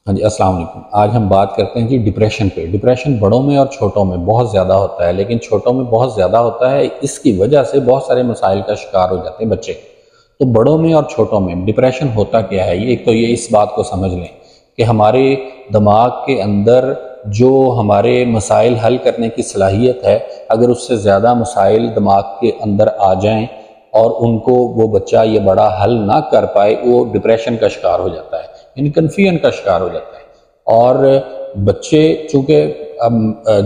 ہاں جی، السلام علیکم۔ آج ہم بات کرتے ہیں جی ڈپریشن پہ۔ ڈپریشن بڑوں میں اور چھوٹوں میں بہت زیادہ ہوتا ہے، لیکن چھوٹوں میں بہت زیادہ ہوتا ہے، اس کی وجہ سے بہت سارے مسائل کا شکار ہو جاتے ہیں بچے۔ تو بڑوں میں اور چھوٹوں میں ڈپریشن ہوتا کیا ہے؟ ایک تو یہ اس بات کو سمجھ لیں کہ ہمارے دماغ کے اندر جو ہمارے مسائل حل کرنے کی صلاحیت ہے، اگر اس سے زیادہ مسائل دماغ کے اندر آ جائیں اور ان کو وہ بچہ یہ بڑا حل نہ کر پائے، وہ ڈپریشن کا شکار ہو جاتا ہے، یعنی کنفیوژن کا شکار ہو جاتا ہے۔ اور بچے چونکہ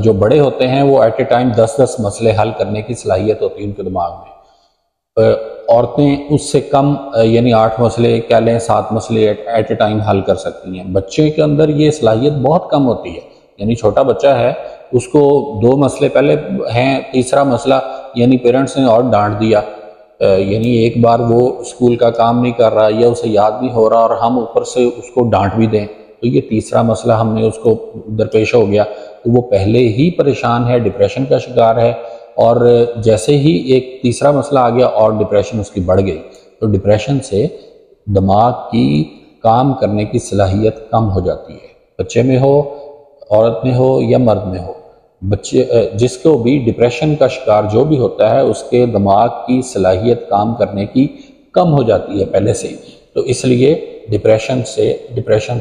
جو بڑے ہوتے ہیں وہ ایٹ اے ٹائم 10 مسئلے حل کرنے کی صلاحیت ہوتی ہے ان کے دماغ میں۔ عورتیں اس سے کم، یعنی 8 مسئلے کہہ لیں، 7 مسئلے ایٹ اے ٹائم حل کر سکتی ہیں۔ بچے کے اندر یہ صلاحیت بہت کم ہوتی ہے، یعنی چھوٹا بچہ ہے، اس کو 2 مسئلے پہلے ہیں، تیسرا مسئلہ یعنی پیرنٹس نے اور ڈانٹ دیا، یعنی ایک بار وہ اسکول کا کام نہیں کر رہا یا اسے یاد نہیں ہو رہا اور ہم اوپر سے اس کو ڈانٹ بھی دیں، تو یہ تیسرا مسئلہ ہم نے اس کو درپیش ہو گیا، تو وہ پہلے ہی پریشان ہے، ڈپریشن کا شکار ہے، اور جیسے ہی ایک تیسرا مسئلہ آ گیا اور ڈپریشن اس کی بڑھ گئی۔ تو ڈپریشن سے دماغ کی کام کرنے کی صلاحیت کم ہو جاتی ہے، بچے میں ہو، عورت میں ہو یا مرد میں ہو۔ بچے جس کو بھی ڈپریشن کا شکار جو بھی ہوتا ہے، اس کے دماغ کی صلاحیت کام کرنے کی کم ہو جاتی ہے پہلے سے۔ تو اس لیے ڈپریشن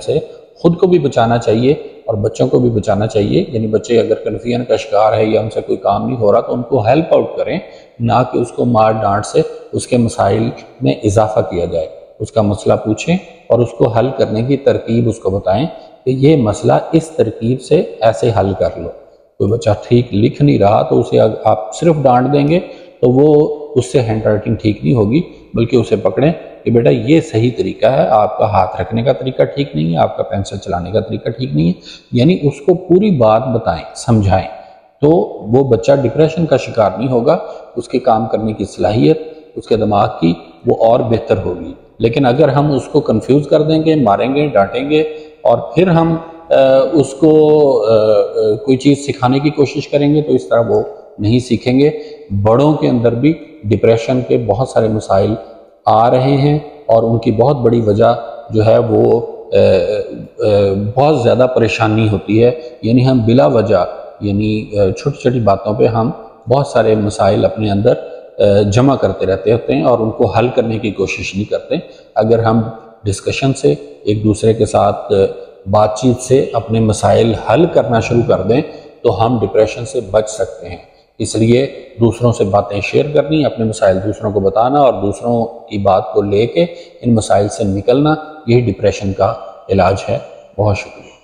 سے خود کو بھی بچانا چاہیے اور بچوں کو بھی بچانا چاہیے، یعنی بچے اگر کنفیوژن کا شکار ہے یا ان سے کوئی کام نہیں ہو رہا تو ان کو ہیلپ آؤٹ کریں، نہ کہ اس کو مار ڈانٹ سے اس کے مسائل میں اضافہ کیا جائے۔ اس کا مسئلہ پوچھیں اور اس کو حل کرنے کی ترکیب اس کو بتائیں کہ یہ مسئلہ اس ترکیب سے ایسے حل کر لو۔ کوئی بچہ ٹھیک لکھ نہیں رہا تو اسے آپ صرف ڈانٹ دیں گے تو وہ اس سے ہینڈ رائٹنگ ٹھیک نہیں ہوگی، بلکہ اسے پکڑیں کہ بیٹا یہ صحیح طریقہ ہے، آپ کا ہاتھ رکھنے کا طریقہ ٹھیک نہیں ہے، آپ کا پینسل چلانے کا طریقہ ٹھیک نہیں ہے، یعنی اس کو پوری بات بتائیں، سمجھائیں، تو وہ بچہ ڈپریشن کا شکار نہیں ہوگا، اس کے کام کرنے کی صلاحیت اس کے دماغ کی وہ اور بہتر ہوگی۔ لیکن اگر ہم اس کو کنفیوز کر دیں گے، ماریں گے، ڈانٹیں گے اور پھر ہم اس کو کوئی چیز سکھانے کی کوشش کریں گے تو اس طرح وہ نہیں سیکھیں گے۔ بڑوں کے اندر بھی ڈپریشن کے بہت سارے مسائل آ رہے ہیں اور ان کی بہت بڑی وجہ جو ہے وہ بہت زیادہ پریشانی ہوتی ہے، یعنی ہم بلا وجہ، یعنی چھوٹی چھوٹی باتوں پہ ہم بہت سارے مسائل اپنے اندر جمع کرتے رہتے ہوتے ہیں اور ان کو حل کرنے کی کوشش نہیں کرتے۔ اگر ہم ڈسکشن سے، ایک دوسرے کے ساتھ بات چیت سے اپنے مسائل حل کرنا شروع کر دیں تو ہم ڈپریشن سے بچ سکتے ہیں۔ اس لیے دوسروں سے باتیں شیئر کرنی، اپنے مسائل دوسروں کو بتانا اور دوسروں کی بات کو لے کے ان مسائل سے نکلنا، یہی ڈپریشن کا علاج ہے۔ بہت شکریہ۔